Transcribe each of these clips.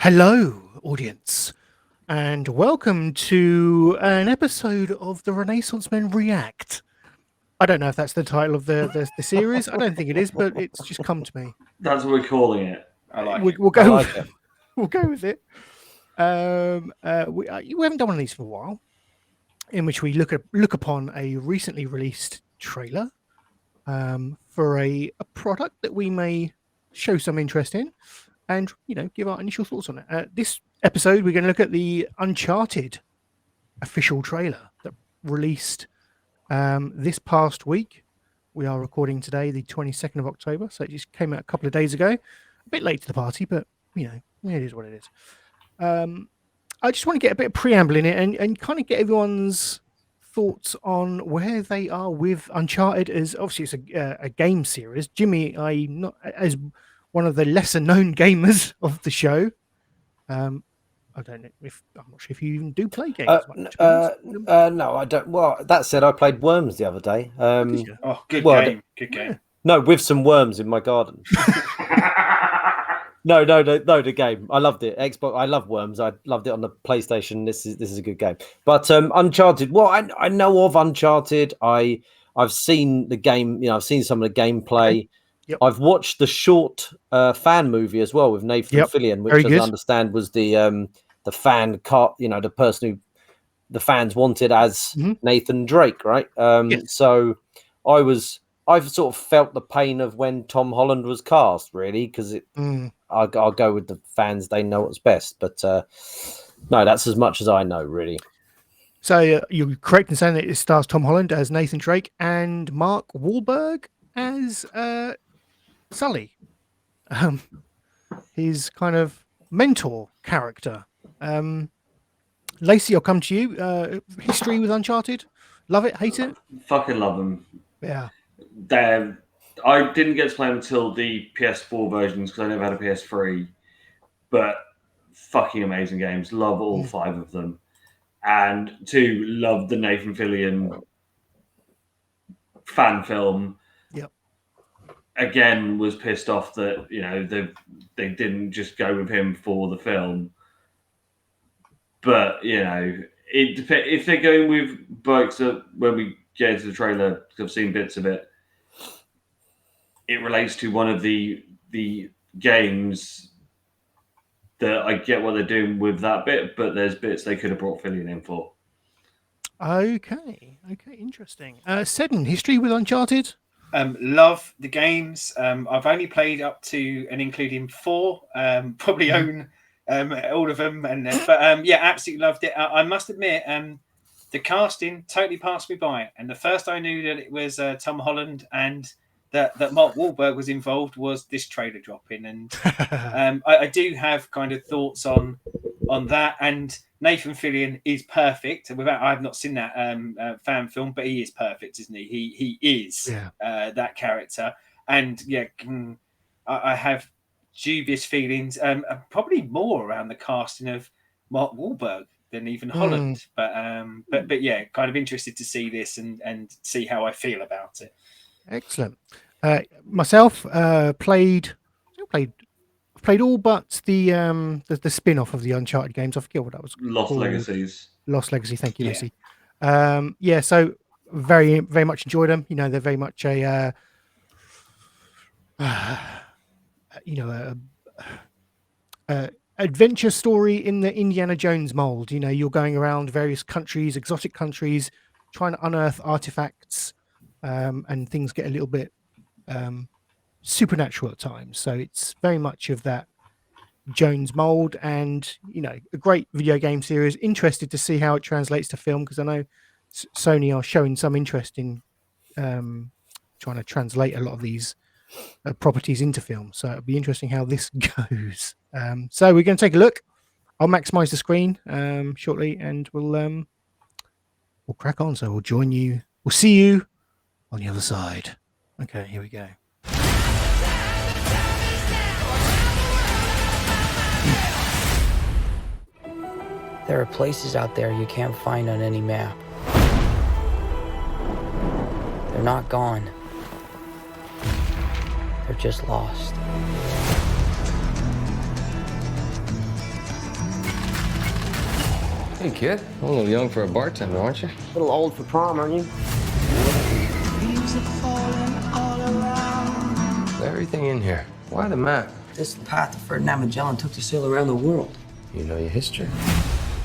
Hello, audience, and welcome to an episode of the Renaissance Men React. I don't know if that's the title of the series. I don't think it is, but it's just come to me. That's what we're calling it. I like We'll it. go. I like it. We'll go with it. We haven't done one of these for a while, in which we look upon a recently released trailer for a product that we may show some interest in, and give our initial thoughts on it. This episode, we're going to look at the Uncharted official trailer that released this past week. We are recording today, the 22nd of October, so it just came out a couple of days ago. A bit late to the party, but it is what it is. I just want to get a bit of preamble in it and kind of get everyone's thoughts on where they are with Uncharted. As obviously it's a game series. Jimmy, I'm not as one of the lesser known gamers of the show. I don't know if I'm not sure if you even do play games. No, I don't. Well, that said, I played Worms the other day. Good game. Yeah. No, with some worms in my garden. No, the game. I loved it. Xbox. I love Worms. I loved it on the PlayStation. This is a good game. But Uncharted. Well, I know of Uncharted. I've seen the game. I've seen some of the gameplay. Okay. Yep. I've watched the short fan movie as well with Nathan Fillion, which, as I understand, was the fan car. The person who the fans wanted as Nathan Drake, right? Yes. So I've sort of felt the pain of when Tom Holland was cast, really, because I'll go with the fans. They know what's best. But no, that's as much as I know, really. So you're correct in saying that it stars Tom Holland as Nathan Drake and Mark Wahlberg as Sully, his kind of mentor character. Lacey, I'll come to you. History with Uncharted? Love it? Hate it? Fucking love them. Yeah. I didn't get to play them until the PS4 versions because I never had a PS3. But fucking amazing games. Love all 5 of them. And 2, love the Nathan Fillion fan film. Yep. Again, was pissed off that they didn't just go with him for the film. But if they're going with bikes that when we get into the trailer, because I've seen bits of it, it relates to one of the games that I get what they're doing with that bit, but there's bits they could have brought Fillion in for. Okay, interesting. Seddon, history with Uncharted? Love the games. I've only played up to and including 4. Probably own all of them, but absolutely loved it. I must admit, the casting totally passed me by, and the first I knew that it was Tom Holland and that Mark Wahlberg was involved was this trailer dropping, and I do have kind of thoughts on that. And Nathan Fillion is perfect. I have not seen that fan film, but he is perfect, isn't he? He is that character, and I have dubious feelings, probably more around the casting of Mark Wahlberg than even Holland. But kind of interested to see this and see how I feel about it. Excellent. Myself played all but the spin-off of the Uncharted games. I forget what that was Lost called. Legacies. Lost Legacy. Thank you, Lucy. So very, very much enjoyed them. They're very much a adventure story in the Indiana Jones mold. You're going around various countries, exotic countries, trying to unearth artifacts, and things get a little bit supernatural at times. So it's very much of that Jones mold, and a great video game series. Interested to see how it translates to film, because I know Sony are showing some interest in trying to translate a lot of these properties into film. So it'll be interesting how this goes. So we're going to take a look. I'll maximize the screen shortly, and we'll crack on. So we'll see you on the other side. Okay, here we go. There are places out there you can't find on any map. They're not gone. They're just lost. Hey, kid. A little young for a bartender, aren't you? A little old for prom, aren't you? Everything in here. Why the map? This is the path that Ferdinand Magellan took to sail around the world. You know your history.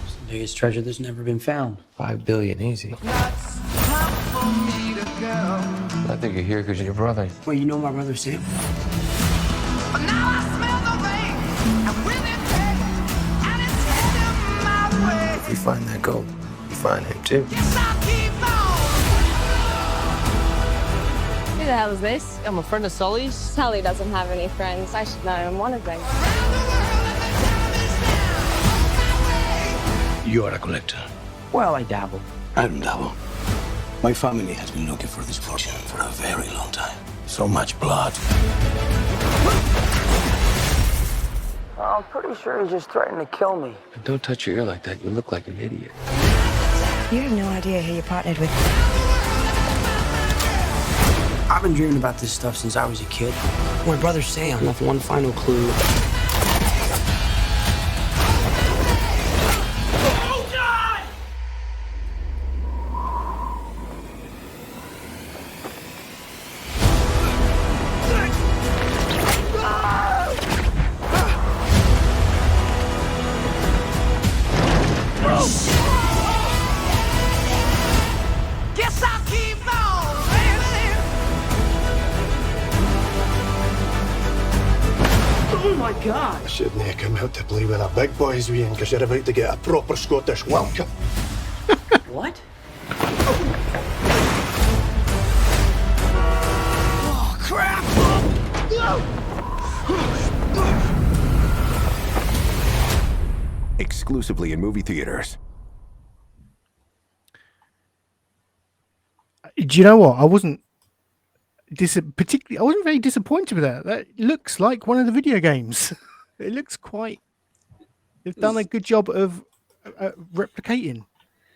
It's the biggest treasure that's never been found. 5 billion easy. I think you're here because of your brother. Well, you know my brother Sam? If we find that gold, we find him too. Who the hell is this? I'm a friend of Sully's. Sully doesn't have any friends. I should know I'm one of them. You are a collector. Well, I dabble. I don't dabble. My family has been looking for this fortune for a very long time. So much blood. I'm pretty sure he's just threatening to kill me. Don't touch your ear like that. You look like an idiot. You have no idea who you partnered with. I've been dreaming about this stuff since I was a kid. My brother Sam left one final clue. Oh my God! I shouldn't have come out to play with the big boys, Ian, because you're about to get a proper Scottish welcome. What? Oh, crap! Exclusively in movie theaters. Do you know what? I wasn't particularly. I wasn't very disappointed with that. That looks like one of the video games. It looks quite. They've done a good job of replicating,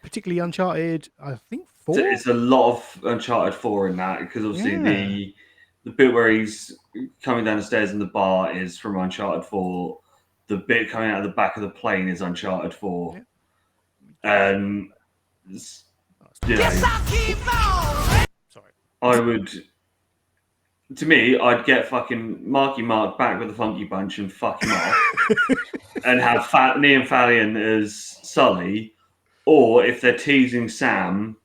particularly Uncharted. I think 4. It's a lot of Uncharted 4 in that, because obviously Yeah. the bit where he's coming down the stairs in the bar is from Uncharted 4. The bit coming out of the back of the plane is Uncharted 4. You know, Sorry. I would. To me, I'd get fucking Marky Mark back with the Funky Bunch and fuck him off, and have Liam Fallon as Sully, or if they're teasing Sam,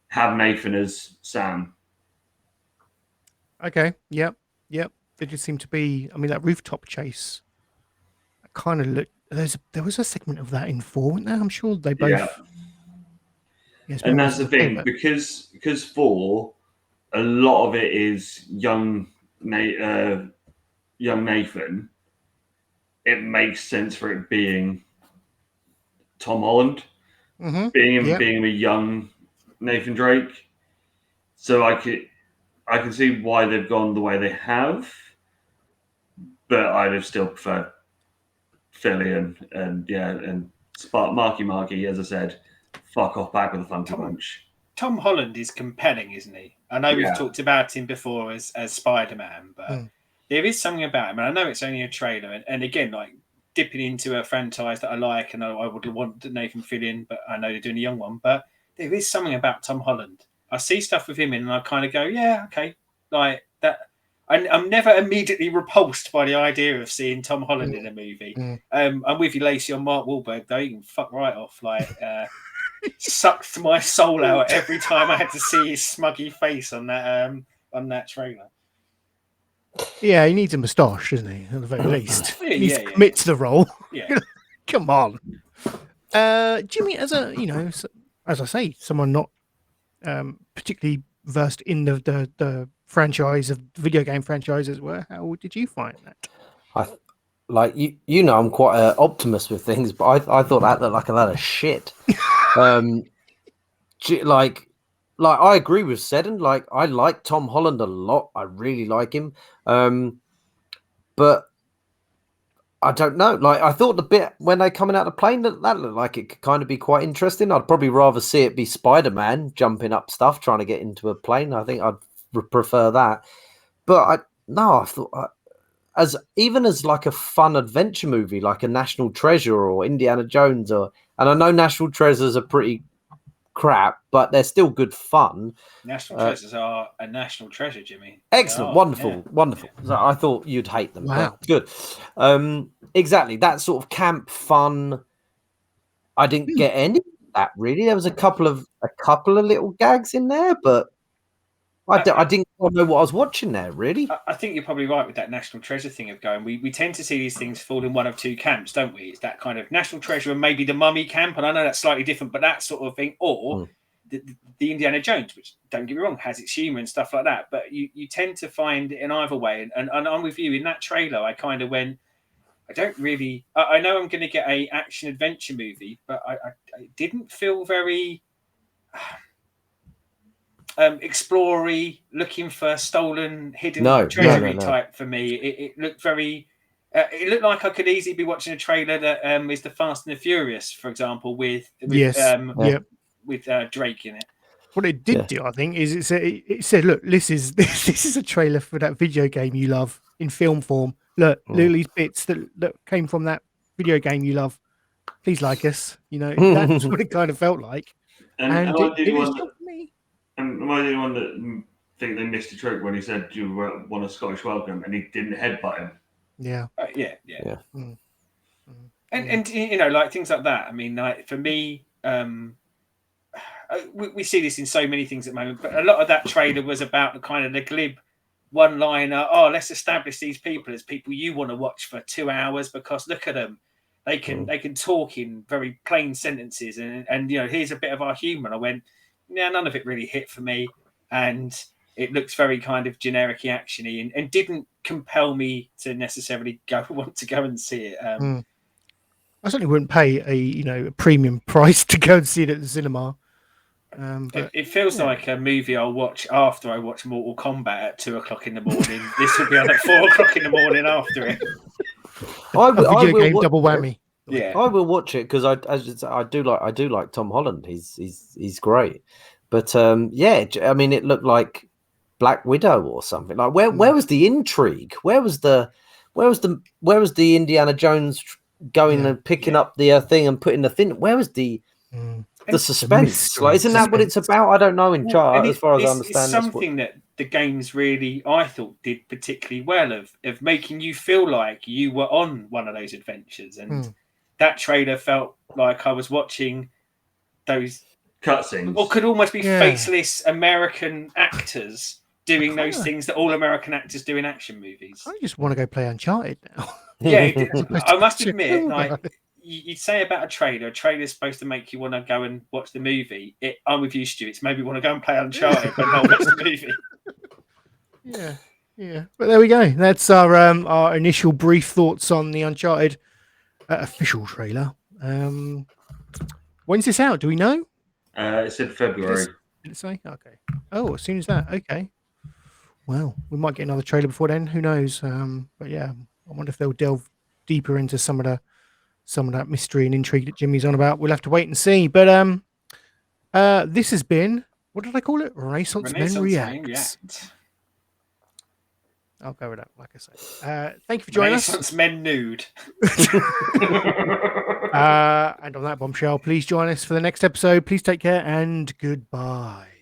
have Nathan as Sam. Okay. Yep. They just seem to be. I mean, that rooftop chase. Kind of look. There was a segment of that in 4, wasn't there? I'm sure they both. Yeah. Yes, And that's the thing, but- because 4, a lot of it is young Nathan. It makes sense for it being Tom Holland, being a young Nathan Drake. So I can see why they've gone the way they have, but I'd have still preferred Philly and Marky, as I said, fuck off back with the Funky Bunch. Tom Holland is compelling, isn't he? I know we've talked about him before as Spider-Man, but there is something about him, and I know it's only a trailer. And again, like dipping into a franchise that I like, and I would want Nathan Fillion, but I know they're doing a young one. But there is something about Tom Holland. I see stuff with him in, and I kind of go, yeah, okay, like that. I'm never immediately repulsed by the idea of seeing Tom Holland in a movie. I'm with you, Lacey, on Mark Wahlberg, though. You can fuck right off. Like, sucked my soul out every time I had to see his smuggy face on that trailer. Yeah, he needs a moustache, doesn't he? At the very least, Yeah, he needs yeah, to yeah. commit to the role. Yeah. Come on, Jimmy. As I say, someone not particularly versed in the franchise of video game franchises. How did you find that? I'm quite an optimist with things, but I thought that looked like a lot of shit. I agree with Seddon. Like, I like Tom Holland a lot. I really like him. But I don't know. Like, I thought the bit when they coming out of the plane, that looked like it could kind of be quite interesting. I'd probably rather see it be Spider-Man jumping up stuff, trying to get into a plane. I think I'd prefer that. But I thought, as even as like a fun adventure movie, like a National Treasure or Indiana Jones, and I know National Treasures are pretty crap, but they're still good fun. National Treasures are a national treasure, Jimmy. Excellent, wonderful. So I thought you'd hate them. Wow. But good. Exactly. That sort of camp fun. I didn't get any of that really. There was a couple of little gags in there, but I didn't know what I was watching there, really. I think you're probably right with that National Treasure thing of going. We tend to see these things fall in one of two camps, don't we? It's that kind of National Treasure and maybe the Mummy camp, and I know that's slightly different, but that sort of thing, or the Indiana Jones, which, don't get me wrong, has its humour and stuff like that, but you tend to find it in either way. And I'm with you in that trailer. I kind of went, I don't really. I know I'm going to get a action adventure movie, but I didn't feel very explory, looking for stolen, hidden treasury type for me. It looked very. It looked like I could easily be watching a trailer that is the Fast and the Furious, for example, with Drake in it. What it did do, I think, is it said, "Look, this is a trailer for that video game you love in film form. Look at these bits that came from that video game you love. Please like us." You know, that's what it kind of felt like. And am I the only one that think they missed a trick when he said you want a Scottish welcome and he didn't headbutt him? Yeah. And you know, like things like that. I mean, like for me, we see this in so many things at the moment, but a lot of that trailer was about the kind of the glib one-liner. Oh, let's establish these people as people you want to watch for 2 hours because look at them. They can talk in very plain sentences and you know, here's a bit of our humour. And I went, yeah, none of it really hit for me. And it looks very kind of generic-y, action-y and didn't compel me to necessarily want to go and see it. I certainly wouldn't pay a premium price to go and see it at the cinema. But, it feels like a movie I'll watch after I watch Mortal Kombat at 2:00 in the morning. This will be on at 4:00 in the morning after it. I will game double whammy. Yeah, I will watch it because I do like Tom Holland. He's great, but I mean, it looked like Black Widow or something. Like where was the intrigue? Where was the Indiana Jones going and picking up the thing and putting the thing? Where was the suspense? Like, isn't that what it's about? I don't know. As far as I understand, it's something that the games really, I thought, did particularly well of making you feel like you were on one of those adventures, and that trailer felt like I was watching those cutscenes, or could almost be faceless American actors doing those things that all American actors do in action movies. I just want to go play Uncharted now. Yeah, I must admit, like you'd say about a trailer is supposed to make you want to go and watch the movie. I'm with you, Stu. It's maybe want to go and play Uncharted, but not watch the movie. Yeah. But there we go. That's our initial brief thoughts on the Uncharted official trailer. When's this out? Do we know? It said February. Did it say? Okay. Oh, as soon as that. Okay. Well, we might get another trailer before then. Who knows? But yeah, I wonder if they'll delve deeper into some of that mystery and intrigue that Jimmy's on about. We'll have to wait and see. But this has been, what did I call it? Renaissance Men React. I'll go with that, like I say. Thank you for joining us. Renaissance Men Nude. And on that bombshell, please join us for the next episode. Please take care and goodbye.